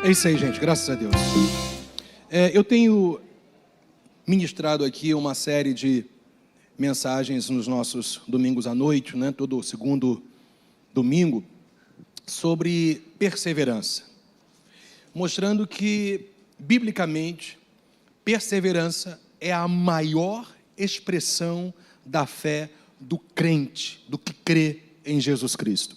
É isso aí, gente, graças a Deus. Eu tenho ministrado aqui uma série de mensagens nos nossos domingos à noite, né, todo segundo domingo, sobre perseverança. Mostrando que, biblicamente, perseverança é a maior expressão da fé do crente, do que crê em Jesus Cristo.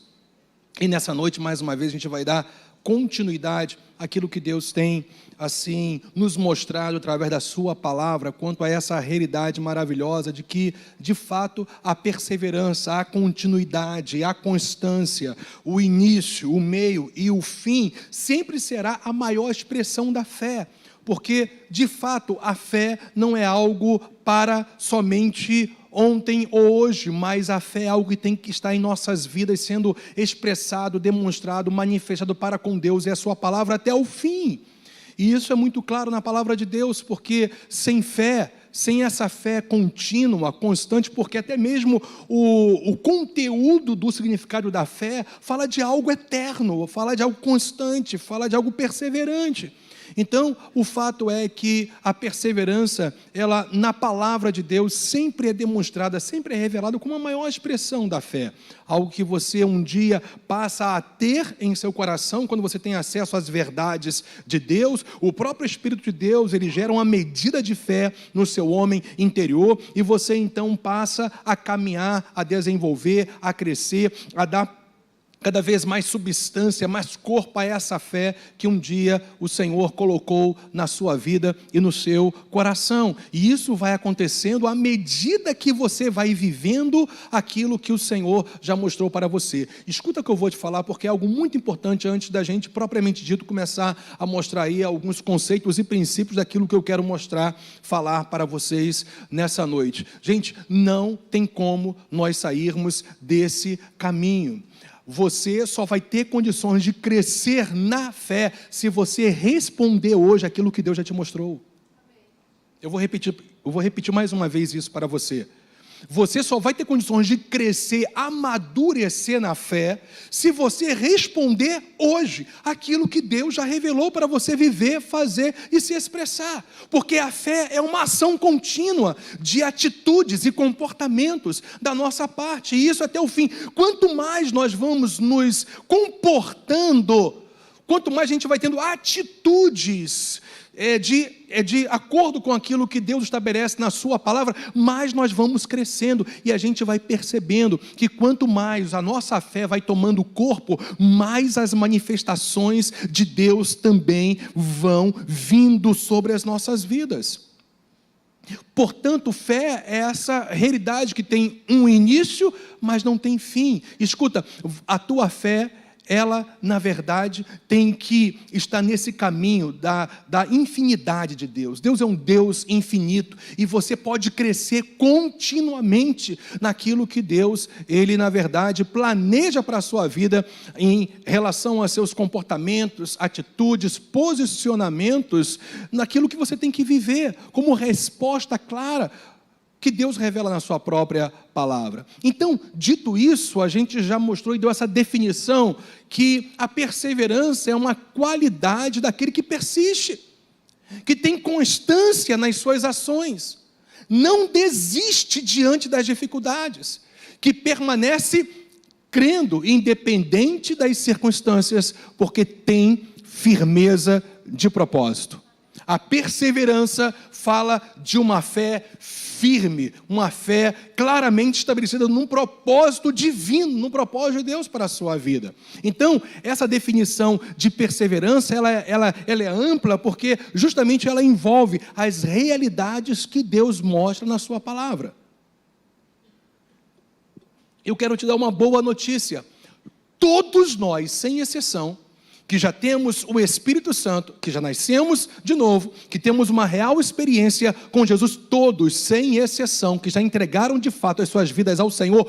E nessa noite, mais uma vez, a gente vai dar continuidade àquilo que Deus tem, assim, nos mostrado através da sua palavra, quanto a essa realidade maravilhosa de que, de fato, a perseverança, a continuidade, a constância, o início, o meio e o fim, sempre será a maior expressão da fé. Porque, de fato, a fé não é algo para somente ontem ou hoje, mas a fé é algo que tem que estar em nossas vidas, sendo expressado, demonstrado, manifestado para com Deus e a sua palavra até o fim. E isso é muito claro na palavra de Deus, porque sem fé, sem essa fé contínua, constante, porque até mesmo o conteúdo do significado da fé fala de algo eterno, fala de algo constante, fala de algo perseverante. Então, o fato é que a perseverança, ela na palavra de Deus sempre é demonstrada, sempre é revelada como a maior expressão da fé. Algo que você um dia passa a ter em seu coração, quando você tem acesso às verdades de Deus. O próprio Espírito de Deus, ele gera uma medida de fé no seu homem interior, e você então passa a caminhar, a desenvolver, a crescer, a dar cada vez mais substância, mais corpo a essa fé que um dia o Senhor colocou na sua vida e no seu coração. E isso vai acontecendo à medida que você vai vivendo aquilo que o Senhor já mostrou para você. Escuta o que eu vou te falar, porque é algo muito importante antes da gente, propriamente dito, começar a mostrar aí alguns conceitos e princípios daquilo que eu quero mostrar, falar para vocês nessa noite. Gente, não tem como nós sairmos desse caminho. Você só vai ter condições de crescer na fé se você responder hoje aquilo que Deus já te mostrou. Eu vou repetir mais uma vez isso para você. Você só vai ter condições de crescer, amadurecer na fé, se você responder hoje aquilo que Deus já revelou para você viver, fazer e se expressar. Porque a fé é uma ação contínua de atitudes e comportamentos da nossa parte, e isso até o fim. Quanto mais nós vamos nos comportando, quanto mais a gente vai tendo atitudes de acordo com aquilo que Deus estabelece na sua palavra, mais nós vamos crescendo, e a gente vai percebendo que quanto mais a nossa fé vai tomando corpo, mais as manifestações de Deus também vão vindo sobre as nossas vidas. Portanto, fé é essa realidade que tem um início, mas não tem fim. Escuta, a tua fé, ela, na verdade, tem que estar nesse caminho da infinidade de Deus. Deus é um Deus infinito, e você pode crescer continuamente naquilo que Deus, Ele, na verdade, planeja para a sua vida em relação a seus comportamentos, atitudes, posicionamentos, naquilo que você tem que viver, como resposta clara que Deus revela na sua própria palavra. Então, dito isso, a gente já mostrou e deu essa definição que a perseverança é uma qualidade daquele que persiste, que tem constância nas suas ações, não desiste diante das dificuldades, que permanece crendo, independente das circunstâncias, porque tem firmeza de propósito. A perseverança fala de uma fé firme, uma fé claramente estabelecida num propósito divino, num propósito de Deus para a sua vida. Então, essa definição de perseverança, ela é ampla, porque justamente ela envolve as realidades que Deus mostra na sua palavra. Eu quero te dar uma boa notícia. Todos nós, sem exceção, que já temos o Espírito Santo, que já nascemos de novo, que temos uma real experiência com Jesus, todos, sem exceção, que já entregaram de fato as suas vidas ao Senhor,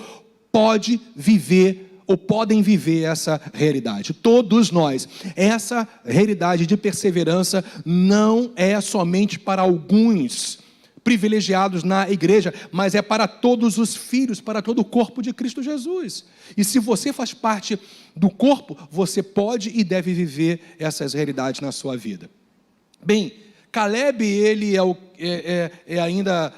podem viver essa realidade. Todos nós. Essa realidade de perseverança não é somente para alguns privilegiados na igreja, mas é para todos os filhos, para todo o corpo de Cristo Jesus. E se você faz parte do corpo, você pode e deve viver essas realidades na sua vida. Bem, Caleb, ele é ainda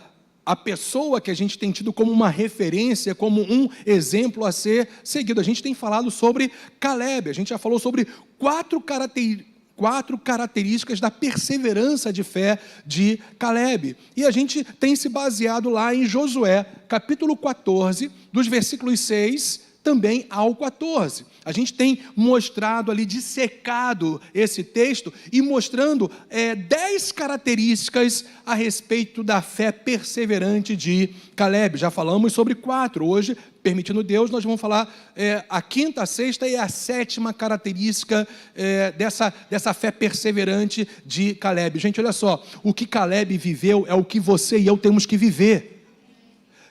a pessoa que a gente tem tido como uma referência, como um exemplo a ser seguido. A gente tem falado sobre Caleb, a gente já falou sobre quatro características da perseverança de fé de Caleb. E a gente tem se baseado lá em Josué, capítulo 14, dos versículos 6 também ao 14. A gente tem mostrado ali, dissecado esse texto e mostrando 10 características a respeito da fé perseverante de Caleb. Já falamos sobre 4. Hoje, permitindo Deus, nós vamos falar a quinta, a sexta e a sétima característica dessa fé perseverante de Caleb. Gente, olha só, o que Caleb viveu é o que você e eu temos que viver.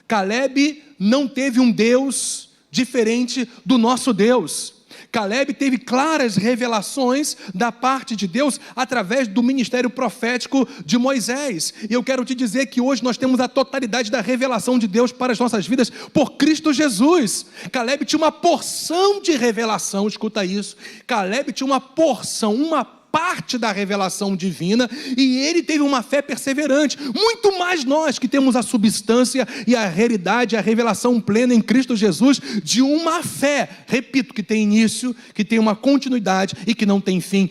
Caleb não teve um Deus diferente do nosso Deus. Caleb teve claras revelações da parte de Deus através do ministério profético de Moisés. E eu quero te dizer que hoje nós temos a totalidade da revelação de Deus para as nossas vidas por Cristo Jesus. Caleb tinha uma porção de revelação, escuta isso. Caleb tinha uma porção, uma parte da revelação divina, e ele teve uma fé perseverante, muito mais nós que temos a substância e a realidade, a revelação plena em Cristo Jesus, de uma fé, repito, que tem início, que tem uma continuidade e que não tem fim,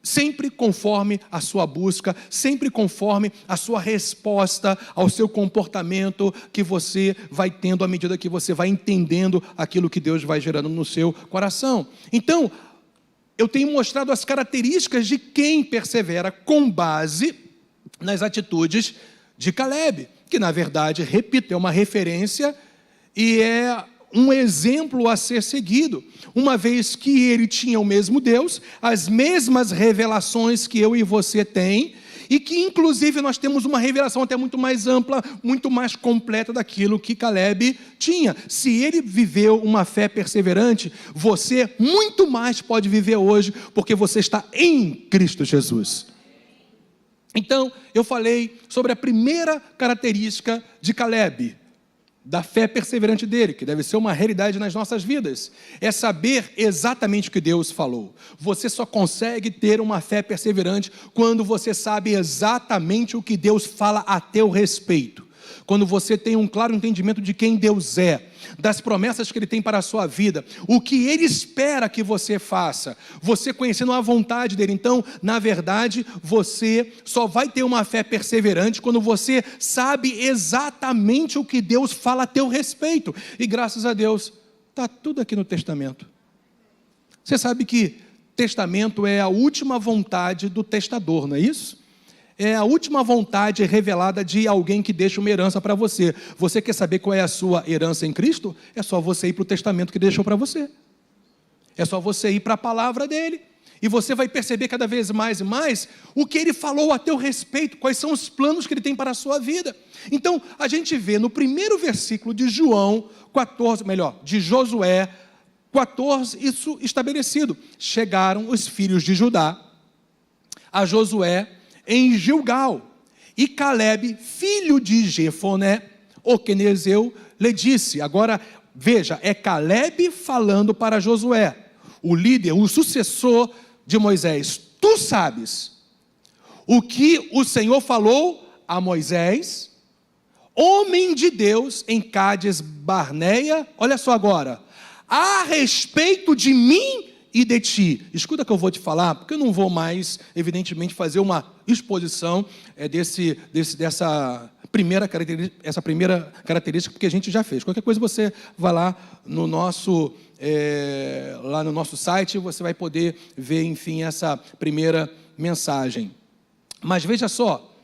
sempre conforme a sua busca, sempre conforme a sua resposta ao seu comportamento que você vai tendo à medida que você vai entendendo aquilo que Deus vai gerando no seu coração. Então, eu tenho mostrado as características de quem persevera com base nas atitudes de Caleb, que na verdade, repito, é uma referência e é um exemplo a ser seguido, uma vez que ele tinha o mesmo Deus, as mesmas revelações que eu e você tem, e que inclusive nós temos uma revelação até muito mais ampla, muito mais completa daquilo que Caleb tinha. Se ele viveu uma fé perseverante, você muito mais pode viver hoje, porque você está em Cristo Jesus. Então, eu falei sobre a primeira característica de Caleb, da fé perseverante dele, que deve ser uma realidade nas nossas vidas, é saber exatamente o que Deus falou. Você só consegue ter uma fé perseverante quando você sabe exatamente o que Deus fala a teu respeito. Quando você tem um claro entendimento de quem Deus é, das promessas que Ele tem para a sua vida, o que Ele espera que você faça, você conhecendo a vontade dEle. Então, na verdade, você só vai ter uma fé perseverante quando você sabe exatamente o que Deus fala a teu respeito. E graças a Deus, está tudo aqui no testamento. Você sabe que testamento é a última vontade do testador, não é isso? É a última vontade revelada de alguém que deixa uma herança para você. Você quer saber qual é a sua herança em Cristo? É só você ir para o testamento que Ele deixou para você. É só você ir para a palavra dEle. E você vai perceber cada vez mais e mais o que Ele falou a teu respeito, quais são os planos que Ele tem para a sua vida. Então, a gente vê no primeiro versículo de de Josué 14, isso estabelecido. Chegaram os filhos de Judá a Josué em Gilgal, e Caleb, filho de Jefoné, o quenezeu, lhe disse. Agora, veja, é Caleb falando para Josué, o líder, o sucessor de Moisés. Tu sabes o que o Senhor falou a Moisés, homem de Deus, em Cádiz Barneia, olha só agora, a respeito de mim e de ti. Escuta que eu vou te falar, porque eu não vou mais, evidentemente, fazer uma exposição dessa primeira característica, porque a gente já fez. Qualquer coisa você vai lá no nosso site, você vai poder ver, enfim, essa primeira mensagem. Mas veja só,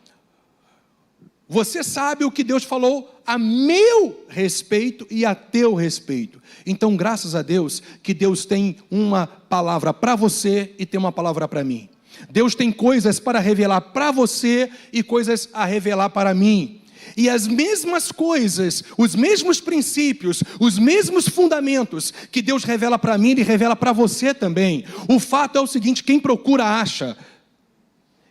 você sabe o que Deus falou a meu respeito e a teu respeito. Então, graças a Deus, que Deus tem uma palavra para você e tem uma palavra para mim. Deus tem coisas para revelar para você e coisas a revelar para mim. E as mesmas coisas, os mesmos princípios, os mesmos fundamentos que Deus revela para mim, Ele revela para você também. O fato é o seguinte: quem procura, acha.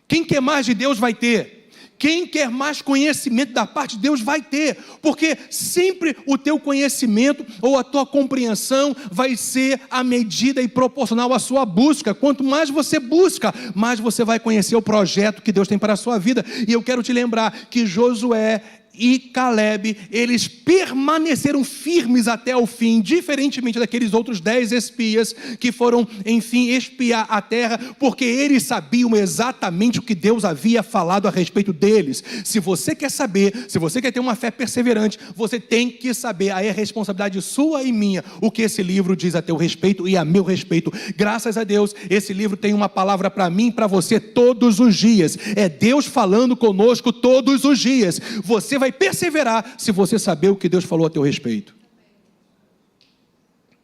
Quem quer mais de Deus vai ter. Quem quer mais conhecimento da parte de Deus vai ter, porque sempre o teu conhecimento ou a tua compreensão vai ser à medida e proporcional à sua busca. Quanto mais você busca, mais você vai conhecer o projeto que Deus tem para a sua vida. E eu quero te lembrar que Josué e Caleb, eles permaneceram firmes até o fim, diferentemente daqueles outros 10 espias que foram, enfim, espiar a terra, porque eles sabiam exatamente o que Deus havia falado a respeito deles. Se você quer saber, se você quer ter uma fé perseverante, você tem que saber, aí é responsabilidade sua e minha, o que esse livro diz a teu respeito e a meu respeito. Graças a Deus, esse livro tem uma palavra para mim e para você todos os dias. É Deus falando conosco todos os dias. Você vai perseverar se você saber o que Deus falou a teu respeito.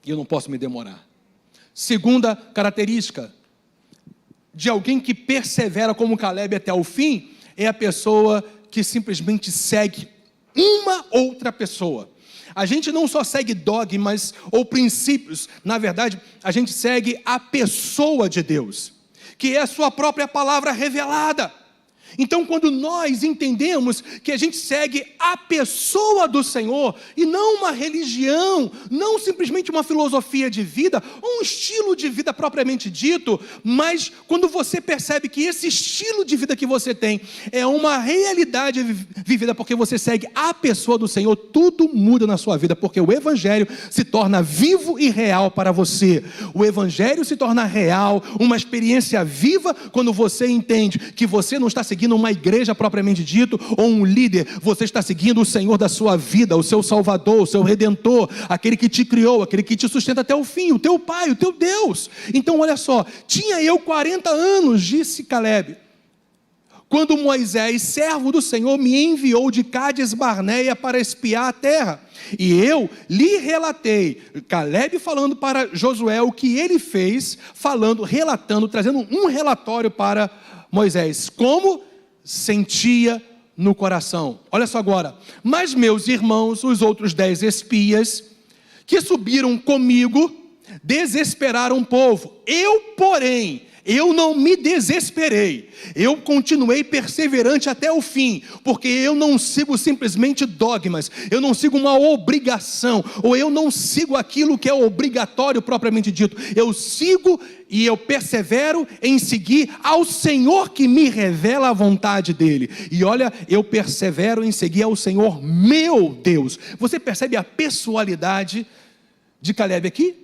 E eu não posso me demorar. Segunda característica de alguém que persevera como Caleb até o fim, é a pessoa que simplesmente segue uma outra pessoa. A gente não só segue dogmas ou princípios, na verdade, a gente segue a pessoa de Deus, que é a sua própria palavra revelada. Então, quando nós entendemos que a gente segue a pessoa do Senhor, e não uma religião, não simplesmente uma filosofia de vida, ou um estilo de vida propriamente dito, mas quando você percebe que esse estilo de vida que você tem é uma realidade vivida porque você segue a pessoa do Senhor, tudo muda na sua vida, porque o Evangelho se torna vivo e real para você. O Evangelho se torna real, uma experiência viva, quando você entende que você não está seguindo uma igreja propriamente dito, ou um líder, você está seguindo o Senhor da sua vida, o seu Salvador, o seu Redentor, aquele que te criou, aquele que te sustenta até o fim, o teu Pai, o teu Deus. Então olha só, tinha eu 40 anos, disse Caleb, quando Moisés, servo do Senhor, me enviou de Cádiz Barneia para espiar a terra, e eu lhe relatei, Caleb falando para Josué o que ele fez, falando, relatando, trazendo um relatório para Moisés, como sentia no coração. Olha só agora, mas meus irmãos, os outros 10 espias, que subiram comigo, desesperaram o povo. Eu, porém, eu não me desesperei, eu continuei perseverante até o fim, porque eu não sigo simplesmente dogmas, eu não sigo uma obrigação, ou eu não sigo aquilo que é obrigatório propriamente dito, eu sigo e eu persevero em seguir ao Senhor que me revela a vontade dEle. E olha, eu persevero em seguir ao Senhor meu Deus. Você percebe a pessoalidade de Caleb aqui?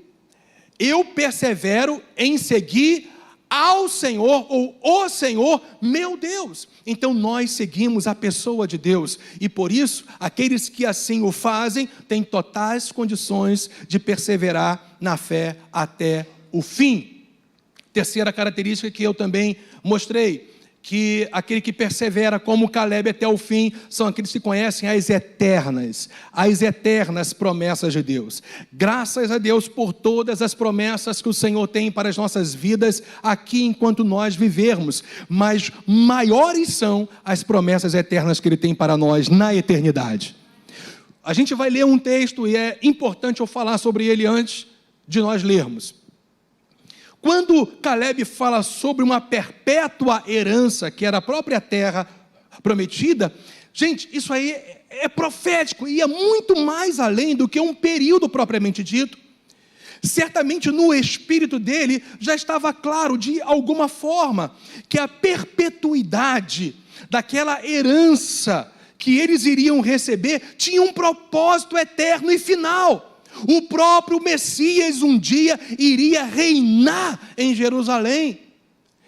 Eu persevero em seguir ao Senhor, ou o Senhor meu Deus. Então nós seguimos a pessoa de Deus, e por isso, aqueles que assim o fazem, têm totais condições de perseverar na fé até o fim. Terceira característica que eu também mostrei, que aquele que persevera como Caleb até o fim, são aqueles que conhecem as eternas promessas de Deus. Graças a Deus por todas as promessas que o Senhor tem para as nossas vidas aqui enquanto nós vivermos, mas maiores são as promessas eternas que Ele tem para nós na eternidade. A gente vai ler um texto e é importante eu falar sobre ele antes de nós lermos. Quando Caleb fala sobre uma perpétua herança, que era a própria terra prometida, gente, isso aí é profético e é muito mais além do que um período propriamente dito. Certamente no espírito dele já estava claro de alguma forma que a perpetuidade daquela herança que eles iriam receber tinha um propósito eterno e final. O próprio Messias um dia iria reinar em Jerusalém,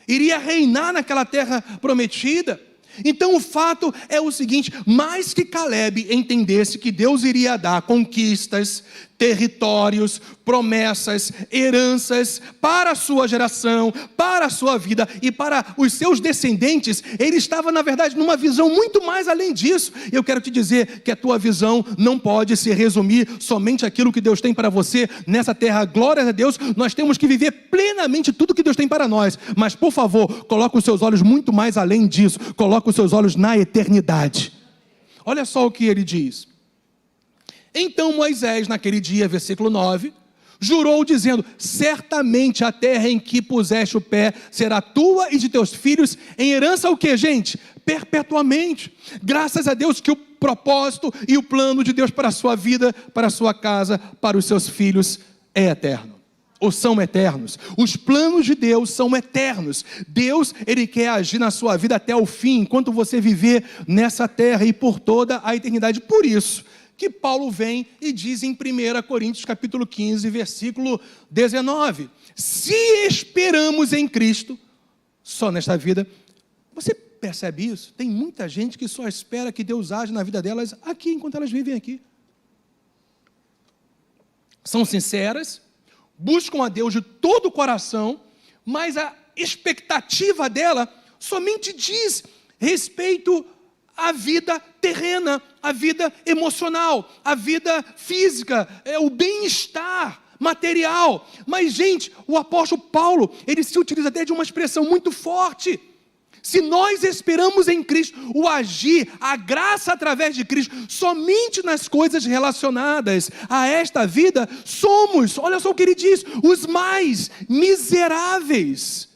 iria reinar naquela terra prometida. Então o fato é o seguinte, mais que Caleb entendesse que Deus iria dar conquistas, territórios, promessas, heranças para a sua geração, para a sua vida e para os seus descendentes, ele estava na verdade numa visão muito mais além disso. Eu quero te dizer que a tua visão não pode se resumir somente aquilo que Deus tem para você nessa terra. Glórias a Deus, nós temos que viver plenamente tudo que Deus tem para nós, mas por favor, coloque os seus olhos muito mais além disso, coloque os seus olhos na eternidade. Olha só o que ele diz. Então Moisés, naquele dia, versículo 9, jurou dizendo: certamente a terra em que puseste o pé será tua e de teus filhos em herança o quê, gente? Perpetuamente. Graças a Deus que o propósito e o plano de Deus para a sua vida, para a sua casa, para os seus filhos é eterno. Ou são eternos. Os planos de Deus são eternos. Deus, Ele quer agir na sua vida até o fim, enquanto você viver nessa terra e por toda a eternidade. Por isso que Paulo vem e diz em 1 Coríntios capítulo 15, versículo 19: se esperamos em Cristo, só nesta vida. Você percebe isso? Tem muita gente que só espera que Deus age na vida delas aqui, enquanto elas vivem aqui. São sinceras, buscam a Deus de todo o coração, mas a expectativa dela somente diz respeito à vida terrena, à vida emocional, à vida física, o bem-estar material. Mas, gente, o apóstolo Paulo, ele se utiliza até de uma expressão muito forte. Se nós esperamos em Cristo, o agir, a graça através de Cristo, somente nas coisas relacionadas a esta vida, somos, olha só o que ele diz, os mais miseráveis,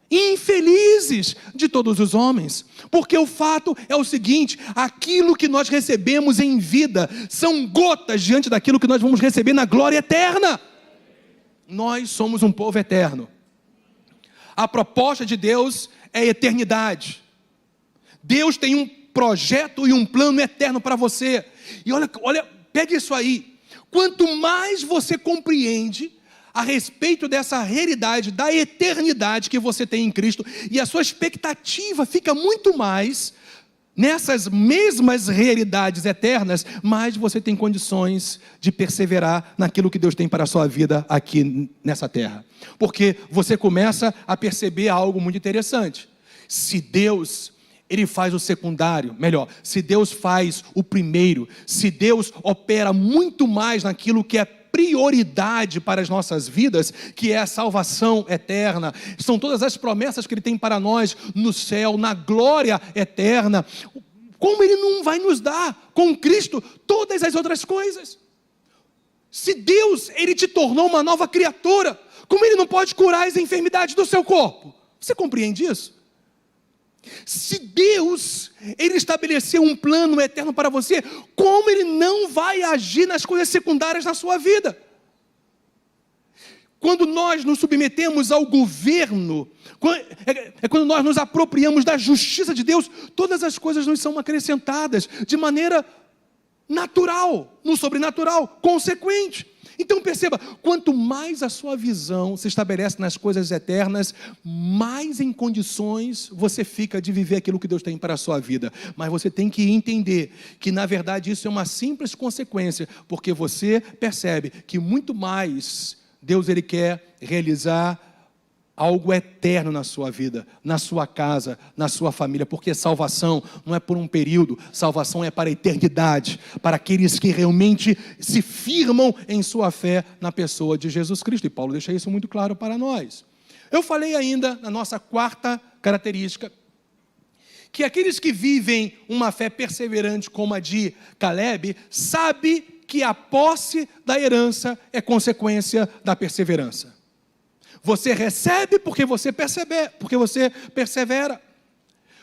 infelizes de todos os homens. Porque o fato é o seguinte: aquilo que nós recebemos em vida são gotas diante daquilo que nós vamos receber na glória eterna. Nós somos um povo eterno. A proposta de Deus é eternidade. Deus tem um projeto e um plano eterno para você. E olha, pegue isso aí. Quanto mais você compreende a respeito dessa realidade da eternidade que você tem em Cristo, e a sua expectativa fica muito mais nessas mesmas realidades eternas, mais você tem condições de perseverar naquilo que Deus tem para a sua vida aqui nessa terra. Porque você começa a perceber algo muito interessante. Se Deus, Ele faz o secundário, melhor, se Deus faz o primeiro, se Deus opera muito mais naquilo que é prioridade para as nossas vidas, que é a salvação eterna, são todas as promessas que Ele tem para nós no céu, na glória eterna, como Ele não vai nos dar com Cristo todas as outras coisas? Se Deus, Ele te tornou uma nova criatura, como Ele não pode curar as enfermidades do seu corpo? Você compreende isso? Se Deus, Ele estabeleceu um plano eterno para você, como Ele não vai agir nas coisas secundárias na sua vida? Quando nós nos submetemos ao governo, quando nós nos apropriamos da justiça de Deus, todas as coisas nos são acrescentadas de maneira natural, no sobrenatural, consequente. Então perceba, quanto mais a sua visão se estabelece nas coisas eternas, mais em condições você fica de viver aquilo que Deus tem para a sua vida. Mas você tem que entender que na verdade isso é uma simples consequência, porque você percebe que muito mais Deus, Ele quer realizar algo eterno na sua vida, na sua casa, na sua família, porque salvação não é por um período, salvação é para a eternidade, para aqueles que realmente se firmam em sua fé na pessoa de Jesus Cristo, e Paulo deixa isso muito claro para nós. Eu falei ainda, na nossa quarta característica, que aqueles que vivem uma fé perseverante como a de Caleb, sabe que a posse da herança é consequência da perseverança. Você recebe porque você persevera.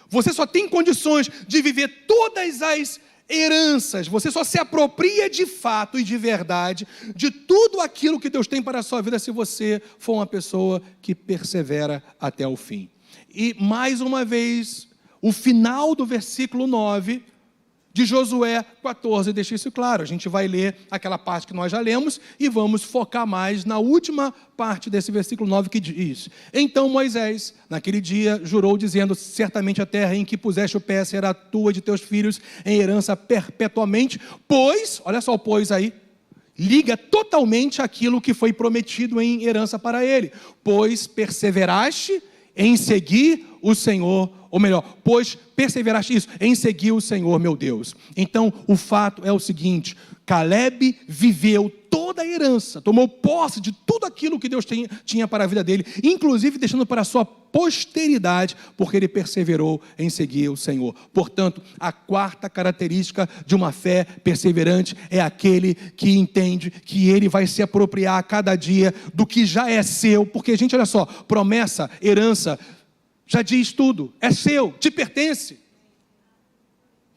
Você só tem condições de viver todas as heranças. Você só se apropria de fato e de verdade de tudo aquilo que Deus tem para a sua vida se você for uma pessoa que persevera até o fim. E mais uma vez, o final do versículo 9 de Josué 14, deixa isso claro. A gente vai ler aquela parte que nós já lemos e vamos focar mais na última parte desse versículo 9 que diz: então Moisés, naquele dia, jurou dizendo: certamente a terra em que puseste o pé será tua e de teus filhos em herança perpetuamente, pois, olha só o pois aí, liga totalmente aquilo que foi prometido em herança para ele, pois perseveraste em seguir o Senhor, ou melhor, pois perseveraste isso, em seguir o Senhor meu Deus. Então o fato é o seguinte: Caleb viveu toda toda a herança, tomou posse de tudo aquilo que Deus tinha para a vida dele, inclusive deixando para a sua posteridade, porque ele perseverou em seguir o Senhor. Portanto, a quarta característica de uma fé perseverante é aquele que entende que ele vai se apropriar a cada dia do que já é seu, porque, gente, olha só, promessa, herança, já diz tudo, é seu, te pertence.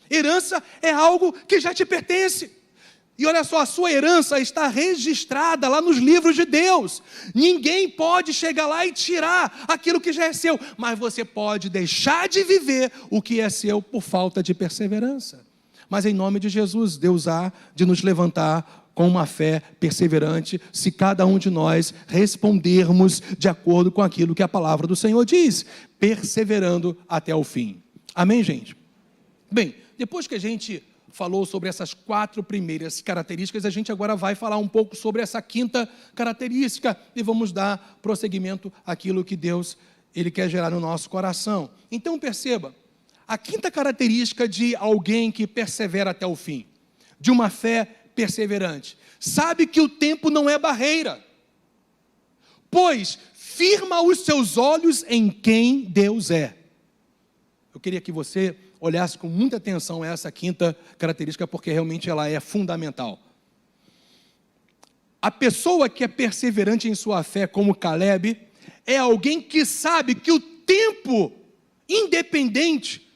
Herança é algo que já te pertence. E olha só, a sua herança está registrada lá nos livros de Deus. Ninguém pode chegar lá e tirar aquilo que já é seu, mas você pode deixar de viver o que é seu por falta de perseverança. Mas em nome de Jesus, Deus há de nos levantar com uma fé perseverante, se cada um de nós respondermos de acordo com aquilo que a palavra do Senhor diz, perseverando até o fim. Amém, gente? Bem, depois que a gente falou sobre essas 4 primeiras características, a gente agora vai falar um pouco sobre essa quinta característica e vamos dar prosseguimento àquilo que Deus ele quer gerar no nosso coração. Então perceba, a quinta característica de alguém que persevera até o fim, de uma fé perseverante, sabe que o tempo não é barreira, pois firma os seus olhos em quem Deus é. Eu queria que você olhasse com muita atenção essa quinta característica, porque realmente ela é fundamental. A pessoa que é perseverante em sua fé, como Caleb, é alguém que sabe que o tempo, independente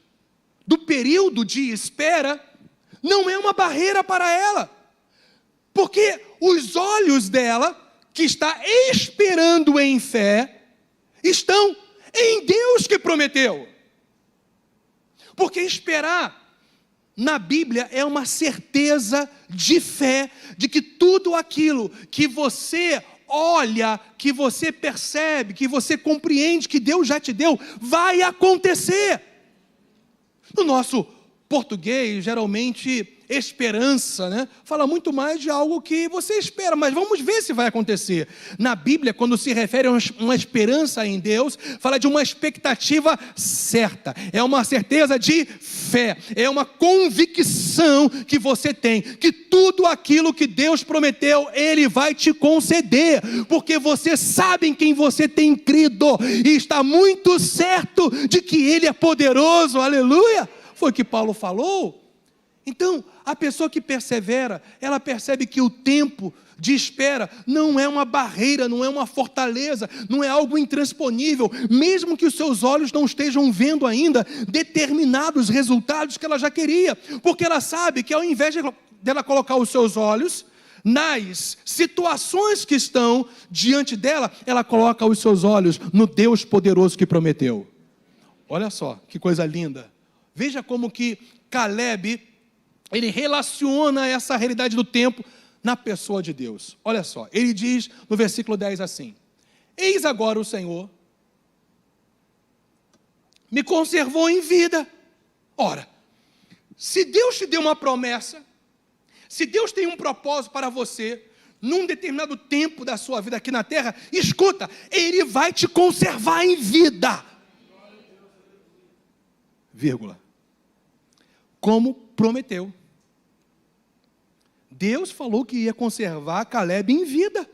do período de espera, não é uma barreira para ela, porque os olhos dela, que está esperando em fé, estão em Deus que prometeu. Porque esperar na Bíblia é uma certeza de fé, de que tudo aquilo que você olha, que você percebe, que você compreende que Deus já te deu, vai acontecer. No nosso português, geralmente, esperança, né? Fala muito mais de algo que você espera, mas vamos ver se vai acontecer. Na Bíblia, quando se refere a uma esperança em Deus, fala de uma expectativa certa, é uma certeza de fé, é uma convicção que você tem, que tudo aquilo que Deus prometeu, Ele vai te conceder, porque você sabe em quem você tem crido, e está muito certo de que Ele é poderoso, aleluia, foi o que Paulo falou. Então, a pessoa que persevera, ela percebe que o tempo de espera não é uma barreira, não é uma fortaleza, não é algo intransponível, mesmo que os seus olhos não estejam vendo ainda determinados resultados que ela já queria, porque ela sabe que ao invés dela colocar os seus olhos nas situações que estão diante dela, ela coloca os seus olhos no Deus poderoso que prometeu. Olha só, que coisa linda. Veja como que Caleb, ele relaciona essa realidade do tempo na pessoa de Deus. Olha só, ele diz no versículo 10 assim: eis agora o Senhor me conservou em vida. Ora, se Deus te deu uma promessa, se Deus tem um propósito para você, num determinado tempo da sua vida aqui na terra, escuta, Ele vai te conservar em vida. Vírgula. Como prometeu. Deus falou que ia conservar Caleb em vida.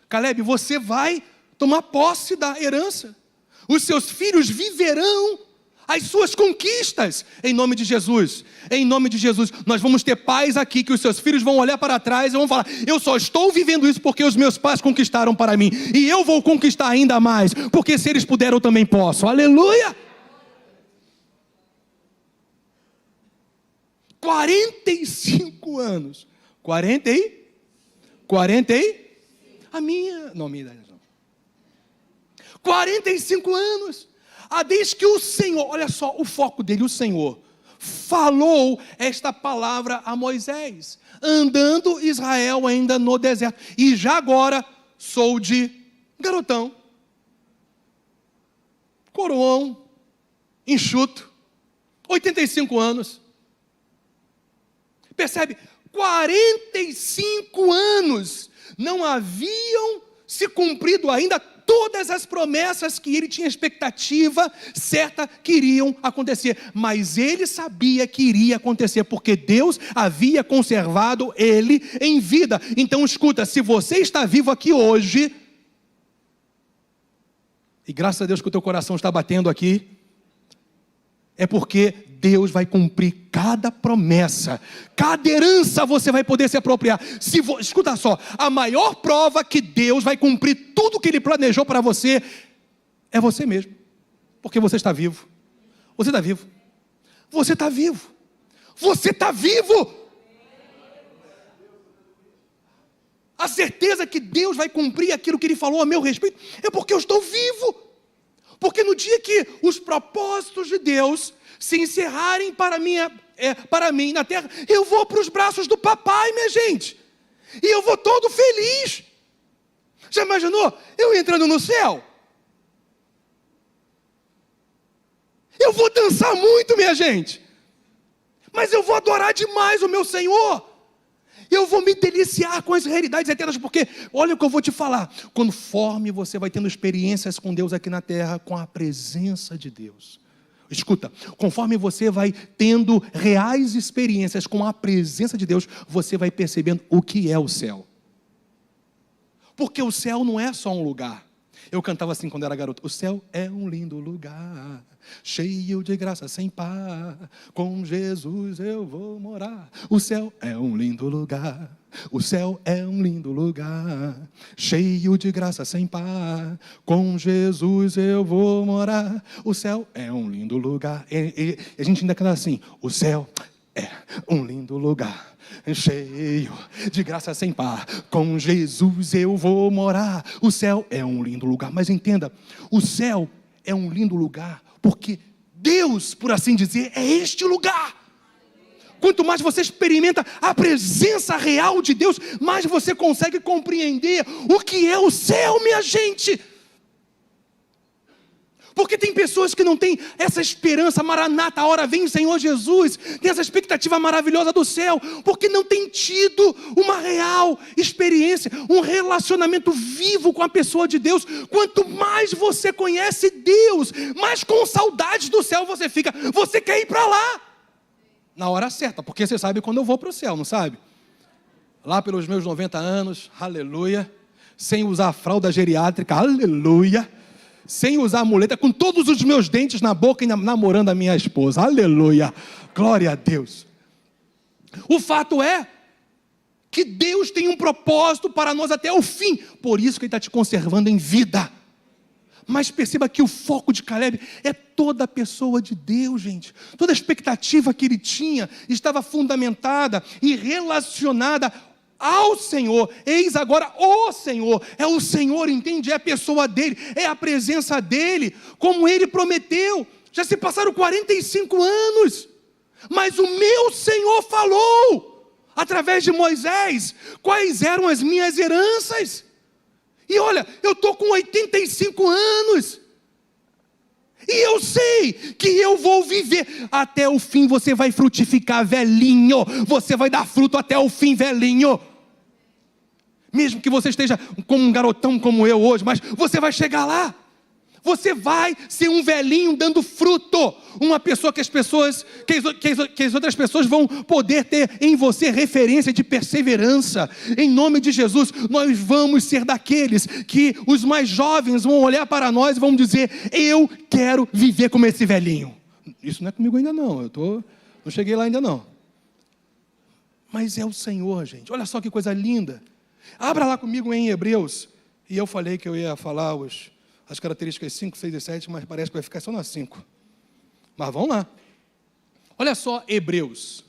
Caleb, você vai tomar posse da herança. Os seus filhos viverão as suas conquistas, em nome de Jesus. Em nome de Jesus, nós vamos ter pais aqui, que os seus filhos vão olhar para trás e vão falar: eu só estou vivendo isso porque os meus pais conquistaram para mim, e eu vou conquistar ainda mais, porque se eles puderam, eu também posso. Aleluia! 45 anos. 40 a minha, não, minha idade não. 45 anos. Desde que o Senhor, olha só o foco dele, o Senhor falou esta palavra a Moisés, andando Israel ainda no deserto, e já agora sou de garotão, coroão, enxuto, 85 anos, percebe? 45 anos, não haviam se cumprido ainda todas as promessas que ele tinha expectativa certa que iriam acontecer. Mas ele sabia que iria acontecer, porque Deus havia conservado ele em vida. Então escuta, se você está vivo aqui hoje, e graças a Deus que o teu coração está batendo aqui, é porque Deus vai cumprir cada promessa, cada herança você vai poder se apropriar. Escuta só, a maior prova que Deus vai cumprir tudo que Ele planejou para você é você mesmo, porque você está vivo. Você está vivo. Você está vivo. Você está vivo. A certeza que Deus vai cumprir aquilo que Ele falou a meu respeito é porque eu estou vivo. Porque no dia que os propósitos de Deus se encerrarem para mim na terra, eu vou para os braços do papai, minha gente. E eu vou todo feliz. Já imaginou? Eu entrando no céu? Eu vou dançar muito, minha gente. Mas eu vou adorar demais o meu Senhor. Eu vou me deliciar com as realidades eternas, porque olha o que eu vou te falar. Conforme você vai tendo experiências com Deus aqui na terra, com a presença de Deus. Escuta, conforme você vai tendo reais experiências com a presença de Deus, você vai percebendo o que é o céu. Porque o céu não é só um lugar. Eu cantava assim quando era garoto: o céu é um lindo lugar, cheio de graça sem par, com Jesus eu vou morar. O céu é um lindo lugar, o céu é um lindo lugar, cheio de graça sem par, com Jesus eu vou morar. O céu é um lindo lugar. E a gente ainda canta assim: o céu é um lindo lugar, cheio de graça sem par, com Jesus eu vou morar. O céu é um lindo lugar. Mas entenda, o céu é um lindo lugar porque Deus, por assim dizer, é este lugar. Quanto mais você experimenta a presença real de Deus, mais você consegue compreender o que é o céu, minha gente. Porque tem pessoas que não têm essa esperança, maranata, a hora vem Senhor Jesus, tem essa expectativa maravilhosa do céu, porque não tem tido uma real experiência, um relacionamento vivo com a pessoa de Deus. Quanto mais você conhece Deus, mais com saudades do céu você fica. Você quer ir para lá na hora certa, porque você sabe quando eu vou para o céu, não sabe? Lá pelos meus 90 anos, aleluia, sem usar fralda geriátrica, aleluia, sem usar muleta, com todos os meus dentes na boca e namorando a minha esposa, aleluia, glória a Deus. O fato é que Deus tem um propósito para nós até o fim, por isso que Ele está te conservando em vida. Mas perceba que o foco de Caleb é toda a pessoa de Deus, gente. Toda a expectativa que ele tinha estava fundamentada e relacionada ao Senhor. Eis agora o Senhor, é o Senhor, entende? É a pessoa dele, é a presença dele, como ele prometeu. Já se passaram 45 anos, mas o meu Senhor falou através de Moisés quais eram as minhas heranças. E olha, eu estou com 85 anos e eu sei que eu vou viver até o fim. Você vai frutificar, velhinho. Você vai dar fruto até o fim, velhinho. Mesmo que você esteja como um garotão como eu hoje, mas você vai chegar lá. Você vai ser um velhinho dando fruto. Uma pessoa que as outras pessoas vão poder ter em você referência de perseverança. Em nome de Jesus, nós vamos ser daqueles que os mais jovens vão olhar para nós e vão dizer: eu quero viver como esse velhinho. Isso não é comigo ainda não, não cheguei lá ainda não. Mas é o Senhor, gente. Olha só que coisa linda. Abra lá comigo em Hebreus. E eu falei que eu ia falar as características 5, 6 e 7, mas parece que vai ficar só nas 5. Mas vamos lá. Olha só Hebreus.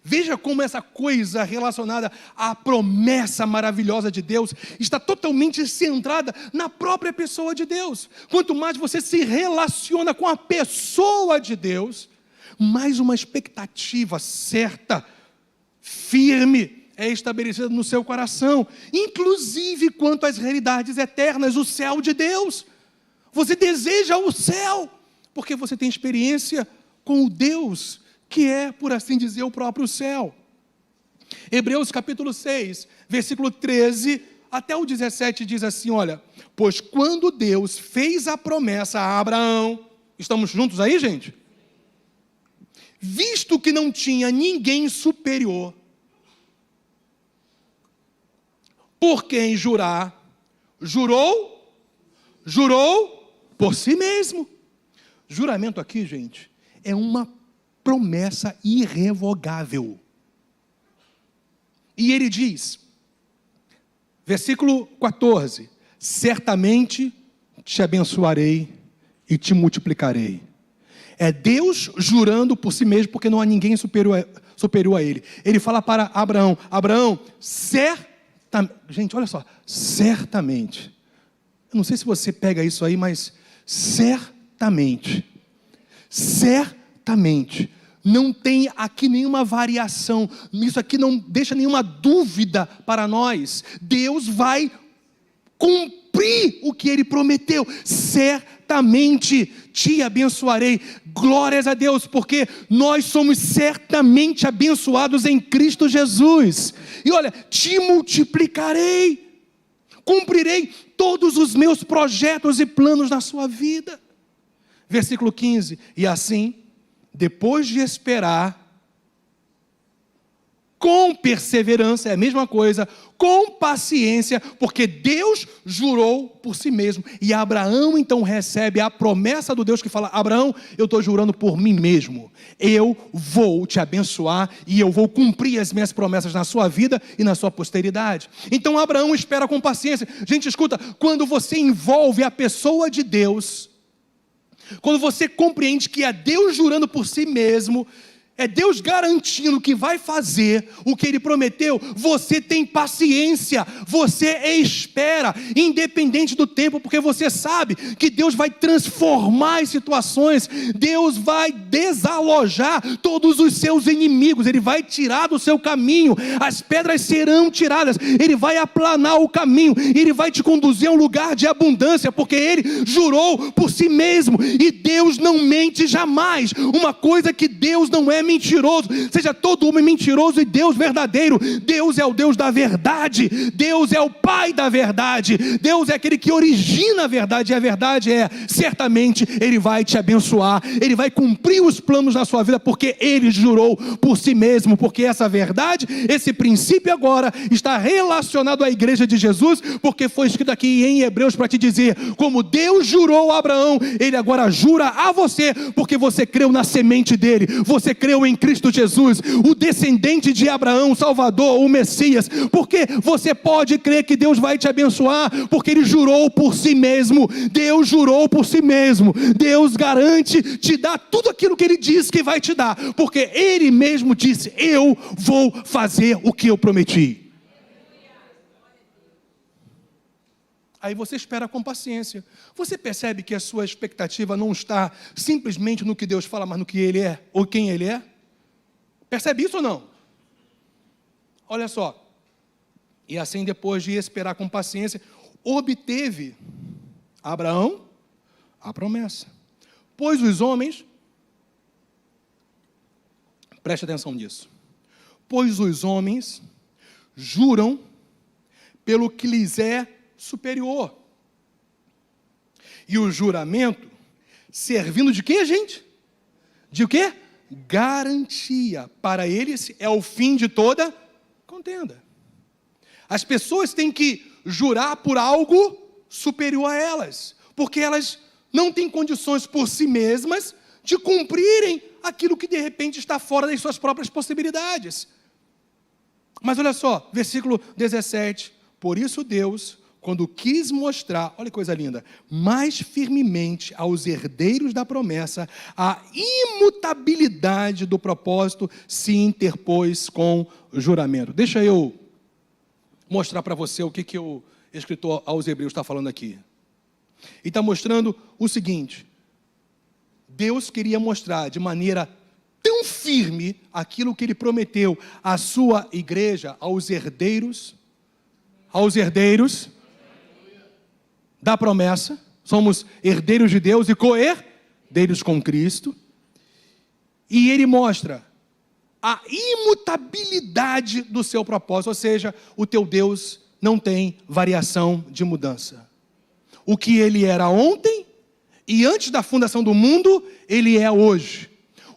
Veja como essa coisa relacionada à promessa maravilhosa de Deus está totalmente centrada na própria pessoa de Deus. Quanto mais você se relaciona com a pessoa de Deus, mais uma expectativa certa, firme, é estabelecida no seu coração, inclusive quanto às realidades eternas, o céu de Deus. Você deseja o céu, porque você tem experiência com o Deus, que é, por assim dizer, o próprio céu. Hebreus capítulo 6, versículo 13 até o 17 diz assim, olha, pois quando Deus fez a promessa a Abraão, estamos juntos aí, gente? Visto que não tinha ninguém superior por quem jurar, jurou por si mesmo. Juramento aqui, gente, é uma promessa irrevogável. E ele diz, versículo 14, certamente te abençoarei e te multiplicarei. É Deus jurando por si mesmo, porque não há ninguém superior a ele. Ele fala para Abraão, Abraão, gente, olha só, certamente. Eu não sei se você pega isso aí, mas certamente, não tem aqui nenhuma variação, isso aqui não deixa nenhuma dúvida para nós. Deus vai cumprir o que Ele prometeu, certamente te abençoarei. Glórias a Deus, porque nós somos certamente abençoados em Cristo Jesus. E olha, te multiplicarei, cumprirei todos os meus projetos e planos na sua vida. Versículo 15, e assim, depois de esperar, com perseverança, é a mesma coisa, com paciência, porque Deus jurou por si mesmo, e Abraão então recebe a promessa do Deus que fala, Abraão, eu estou jurando por mim mesmo, eu vou te abençoar, e eu vou cumprir as minhas promessas na sua vida e na sua posteridade. Então Abraão espera com paciência. Gente, escuta, quando você envolve a pessoa de Deus, quando você compreende que é Deus jurando por si mesmo, é Deus garantindo que vai fazer o que Ele prometeu, você tem paciência, você espera, independente do tempo, porque você sabe que Deus vai transformar as situações, Deus vai desalojar todos os seus inimigos, Ele vai tirar do seu caminho, as pedras serão tiradas, Ele vai aplanar o caminho, Ele vai te conduzir a um lugar de abundância, porque Ele jurou por si mesmo, e Deus não mente jamais. Uma coisa que Deus não é mentiroso, seja todo homem mentiroso e Deus verdadeiro. Deus é o Deus da verdade, Deus é o Pai da verdade, Deus é aquele que origina a verdade, e a verdade é, certamente Ele vai te abençoar, Ele vai cumprir os planos da sua vida, porque Ele jurou por si mesmo, porque essa verdade, esse princípio agora está relacionado à igreja de Jesus, porque foi escrito aqui em Hebreus para te dizer, como Deus jurou a Abraão, Ele agora jura a você, porque você creu na semente dele, você creu em Cristo Jesus, o descendente de Abraão, o Salvador, o Messias, porque você pode crer que Deus vai te abençoar, porque Ele jurou por si mesmo, Deus jurou por si mesmo, Deus garante te dar tudo aquilo que Ele diz que vai te dar, porque Ele mesmo disse, eu vou fazer o que eu prometi. Aí você espera com paciência. Você percebe que a sua expectativa não está simplesmente no que Deus fala, mas no que Ele é, ou quem Ele é? Percebe isso ou não? Olha só. E assim, depois de esperar com paciência, obteve Abraão a promessa. Pois os homens, preste atenção nisso, pois os homens juram pelo que lhes é superior. E o juramento servindo de quê, gente? De o quê? Garantia. Para eles é o fim de toda contenda. As pessoas têm que jurar por algo superior a elas, porque elas não têm condições por si mesmas de cumprirem aquilo que de repente está fora das suas próprias possibilidades. Mas olha só, versículo 17, por isso Deus, quando quis mostrar, olha que coisa linda, mais firmemente aos herdeiros da promessa, a imutabilidade do propósito, se interpôs com o juramento. Deixa eu mostrar para você o que o escritor aos Hebreus está falando aqui. Ele está mostrando o seguinte, Deus queria mostrar de maneira tão firme aquilo que Ele prometeu à sua igreja, aos herdeiros da promessa, somos herdeiros de Deus e co-herdeiros com Cristo, e Ele mostra a imutabilidade do seu propósito, ou seja, o teu Deus não tem variação de mudança. O que Ele era ontem e antes da fundação do mundo, Ele é hoje.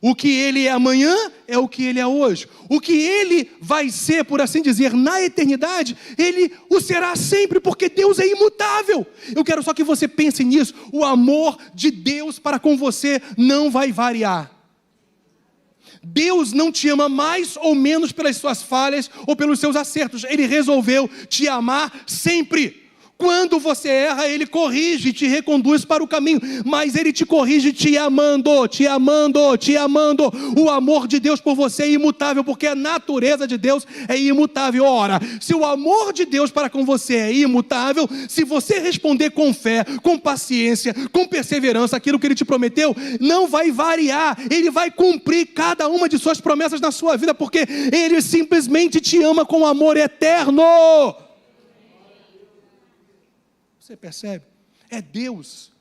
O que Ele é amanhã é o que Ele é hoje. O que Ele vai ser, por assim dizer, na eternidade, Ele o será sempre, porque Deus é imutável. Eu quero só que você pense nisso. O amor de Deus para com você não vai variar. Deus não te ama mais ou menos pelas suas falhas ou pelos seus acertos. Ele resolveu te amar sempre. Quando você erra, Ele corrige, te reconduz para o caminho, mas Ele te corrige te amando, te amando, te amando. O amor de Deus por você é imutável, porque a natureza de Deus é imutável. Ora, se o amor de Deus para com você é imutável, se você responder com fé, com paciência, com perseverança, aquilo que Ele te prometeu, não vai variar. Ele vai cumprir cada uma de suas promessas na sua vida, porque Ele simplesmente te ama com amor eterno. Você percebe? É Deus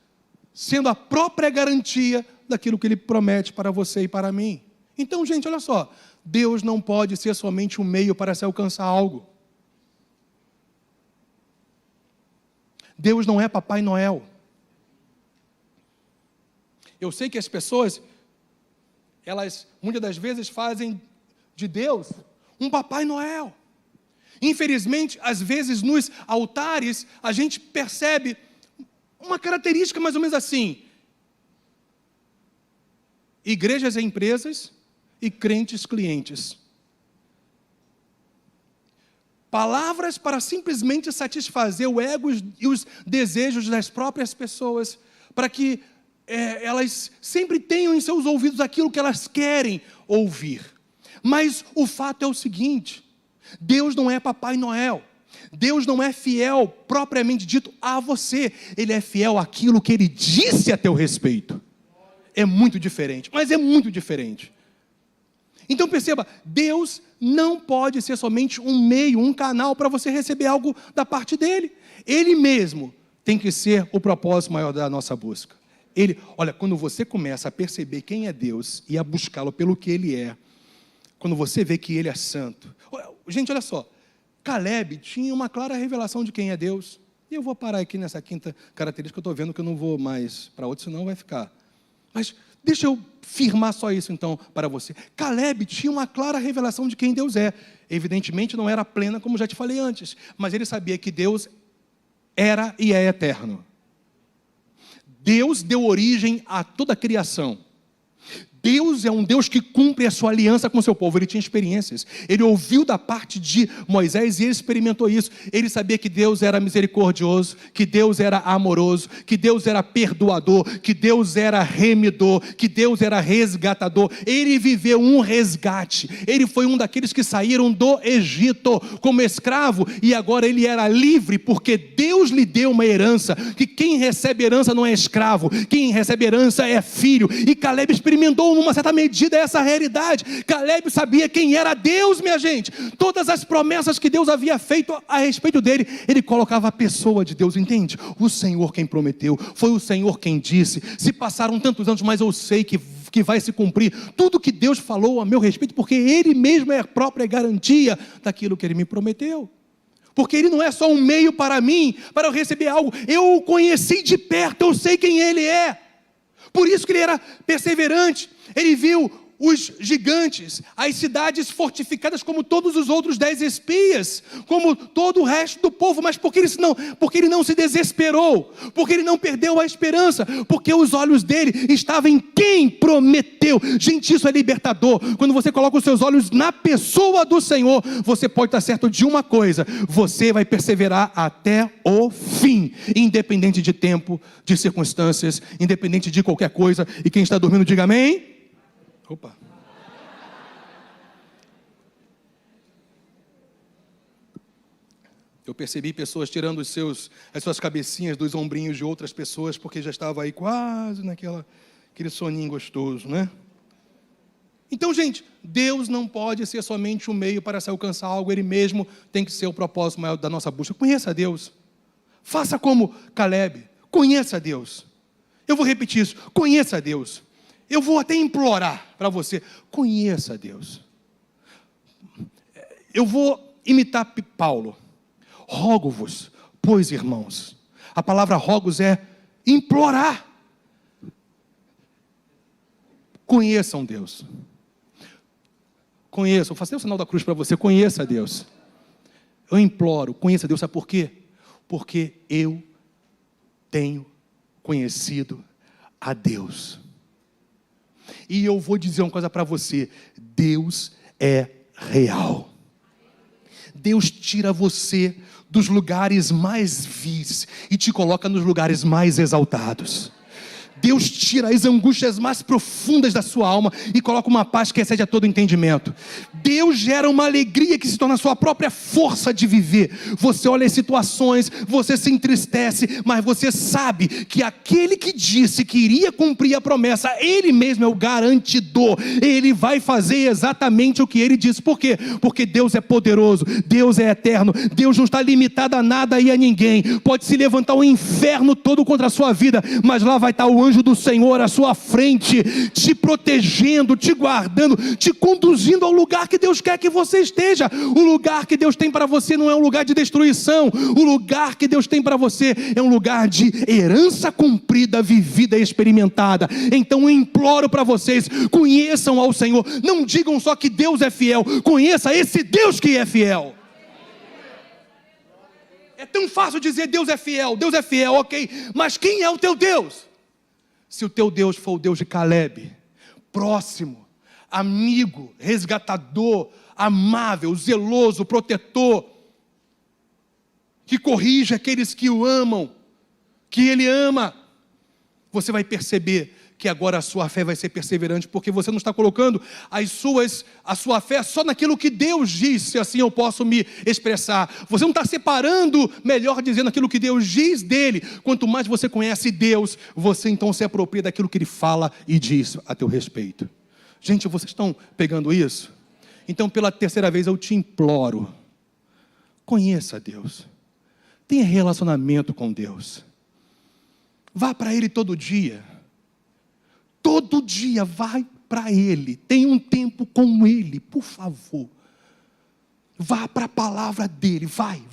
sendo a própria garantia daquilo que Ele promete para você e para mim. Então, gente, olha só. Deus não pode ser somente um meio para se alcançar algo. Deus não é Papai Noel. Eu sei que as pessoas, elas muitas das vezes fazem de Deus um Papai Noel. Infelizmente, às vezes nos altares, a gente percebe uma característica mais ou menos assim: igrejas e empresas e crentes clientes. Palavras para simplesmente satisfazer o ego e os desejos das próprias pessoas, para que elas sempre tenham em seus ouvidos aquilo que elas querem ouvir. Mas o fato é o seguinte: Deus não é Papai Noel. Deus não é fiel, propriamente dito, a você. Ele é fiel àquilo que Ele disse a teu respeito. É muito diferente, mas é muito diferente. Então perceba, Deus não pode ser somente um meio, um canal para você receber algo da parte dEle. Ele mesmo tem que ser o propósito maior da nossa busca. Olha, quando você começa a perceber quem é Deus e a buscá-lo pelo que Ele é, quando você vê que Ele é santo. Gente, olha só. Caleb tinha uma clara revelação de quem é Deus. E eu vou parar aqui nessa quinta característica, que eu estou vendo que eu não vou mais para outro, senão vai ficar. Mas deixa eu firmar só isso então para você. Caleb tinha uma clara revelação de quem Deus é. Evidentemente não era plena, como já te falei antes. Mas ele sabia que Deus era e é eterno. Deus deu origem a toda a criação. Deus é um Deus que cumpre a sua aliança com o seu povo. Ele tinha experiências. Ele ouviu da parte de Moisés e ele experimentou isso. Ele sabia que Deus era misericordioso, que Deus era amoroso, que Deus era perdoador, que Deus era remidor, que Deus era resgatador. Ele viveu um resgate. Ele foi um daqueles que saíram do Egito como escravo e agora ele era livre porque Deus lhe deu uma herança, que quem recebe herança não é escravo, quem recebe herança é filho. E Caleb experimentou numa certa medida essa realidade. Caleb sabia quem era Deus, minha gente. Todas as promessas que Deus havia feito a respeito dele, ele colocava a pessoa de Deus, entende? O Senhor quem prometeu, foi o Senhor quem disse. Se passaram tantos anos, mas eu sei que vai se cumprir tudo que Deus falou a meu respeito, porque Ele mesmo é a própria garantia daquilo que Ele me prometeu. Porque Ele não é só um meio para mim, para eu receber algo. Eu o conheci de perto, eu sei quem Ele é. Por isso que ele era perseverante. Ele viu os gigantes, as cidades fortificadas como todos os outros 10 espias, como todo o resto do povo, mas porque ele não se desesperou, porque ele não perdeu a esperança, porque os olhos dele estavam em quem prometeu. Gente, isso é libertador. Quando você coloca os seus olhos na pessoa do Senhor, você pode estar certo de uma coisa: você vai perseverar até o fim, independente de tempo, de circunstâncias, independente de qualquer coisa. E quem está dormindo, diga amém. Opa. Eu percebi pessoas tirando as suas cabecinhas dos ombrinhos de outras pessoas, porque já estava aí quase aquele soninho gostoso, né? Então, gente, Deus não pode ser somente um meio para se alcançar algo. Ele mesmo tem que ser o propósito maior da nossa busca. Conheça a Deus. Faça como Caleb. Conheça a Deus. Eu vou repetir isso. Conheça a Deus. Eu vou até implorar para você, conheça a Deus. Eu vou imitar Paulo. Rogo-vos, pois, irmãos. A palavra rogos é implorar. Conheçam Deus. Conheçam, faço o sinal da cruz para você, conheça Deus. Eu imploro, conheça Deus, sabe por quê? Porque eu tenho conhecido a Deus. E eu vou dizer uma coisa para você, Deus é real. Deus tira você dos lugares mais vis e te coloca nos lugares mais exaltados. Deus tira as angústias mais profundas da sua alma e coloca uma paz que excede a todo entendimento. Deus gera uma alegria que se torna a sua própria força de viver. Você olha as situações, você se entristece, mas você sabe que aquele que disse que iria cumprir a promessa, Ele mesmo é o garantidor. Ele vai fazer exatamente o que Ele disse. Por quê? Porque Deus é poderoso, Deus é eterno, Deus não está limitado a nada e a ninguém. Pode se levantar o inferno todo contra a sua vida, mas lá vai estar o anjo do Senhor à sua frente, te protegendo, te guardando, te conduzindo ao lugar que Deus quer que você esteja. O lugar que Deus tem para você não é um lugar de destruição. O lugar que Deus tem para você é um lugar de herança cumprida, vivida e experimentada. Então eu imploro para vocês, conheçam ao Senhor. Não digam só que Deus é fiel, conheça esse Deus que é fiel. É tão fácil dizer Deus é fiel, ok, mas quem é o teu Deus? Se o teu Deus for o Deus de Caleb, próximo, amigo, resgatador, amável, zeloso, protetor, que corrige aqueles que o amam, que Ele ama, você vai perceber que agora a sua fé vai ser perseverante, porque você não está colocando a sua fé só naquilo que Deus diz, se assim eu posso me expressar. Você não está separando, melhor dizendo, aquilo que Deus diz dele. Quanto mais você conhece Deus, você então se apropria daquilo que Ele fala e diz a teu respeito. Gente, vocês estão pegando isso? Então, pela terceira vez eu te imploro, conheça Deus, tenha relacionamento com Deus, vá para Ele todo dia. Todo dia vai para Ele, tenha um tempo com Ele, por favor. Vá para a palavra dEle, vai,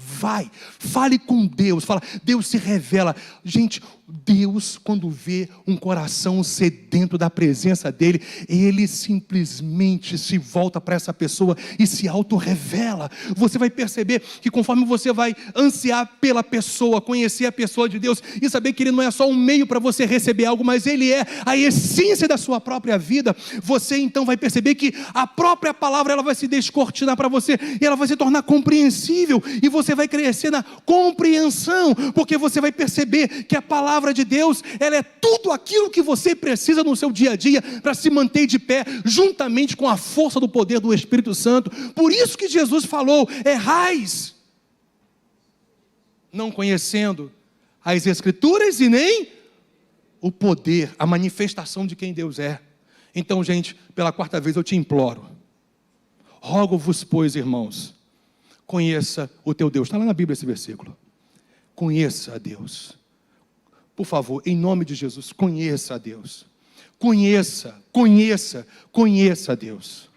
fale com Deus, Deus se revela. Gente, Deus, quando vê um coração sedento da presença dEle, Ele simplesmente se volta para essa pessoa e se auto-revela. Você vai perceber que conforme você vai ansiar pela pessoa, conhecer a pessoa de Deus e saber que Ele não é só um meio para você receber algo, mas Ele é a essência da sua própria vida, você então vai perceber que a própria palavra ela vai se descortinar para você e ela vai se tornar compreensível e você vai crescer na compreensão, porque você vai perceber que a palavra de Deus, ela é tudo aquilo que você precisa no seu dia a dia para se manter de pé, juntamente com a força do poder do Espírito Santo. Por isso que Jesus falou, errais, não conhecendo as Escrituras e nem o poder, a manifestação de quem Deus é. Então, gente, pela quarta vez eu te imploro, rogo-vos, pois, irmãos, conheça o teu Deus. Está lá na Bíblia esse versículo. Conheça a Deus. Por favor, em nome de Jesus, conheça a Deus. Conheça a Deus.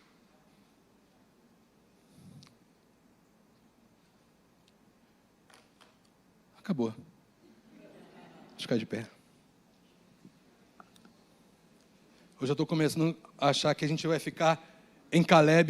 Acabou. Deixa eu ficar de pé. Eu já estou começando a achar que a gente vai ficar em Caleb.